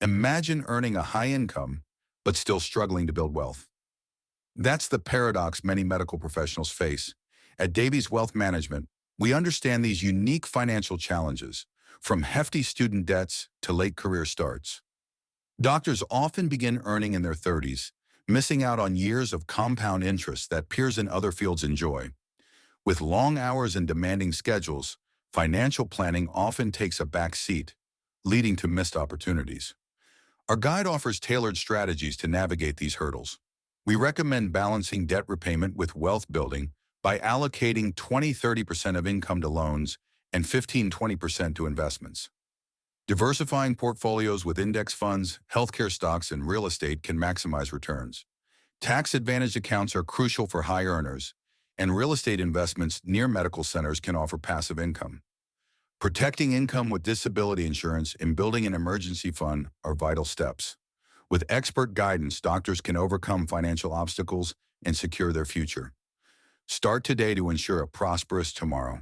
Imagine earning a high income, but still struggling to build wealth. That's the paradox many medical professionals face. At Davies Wealth Management, we understand these unique financial challenges, from hefty student debts to late career starts. Doctors often begin earning in their 30s, missing out on years of compound interest that peers in other fields enjoy. With long hours and demanding schedules, financial planning often takes a back seat, leading to missed opportunities. Our guide offers tailored strategies to navigate these hurdles. We recommend balancing debt repayment with wealth building by allocating 20–30% of income to loans and 15–20% to investments. Diversifying portfolios with index funds, healthcare stocks, and real estate can maximize returns. Tax-advantaged accounts are crucial for high earners, and real estate investments near medical centers can offer passive income. Protecting income with disability insurance and building an emergency fund are vital steps. With expert guidance, doctors can overcome financial obstacles and secure their future. Start today to ensure a prosperous tomorrow.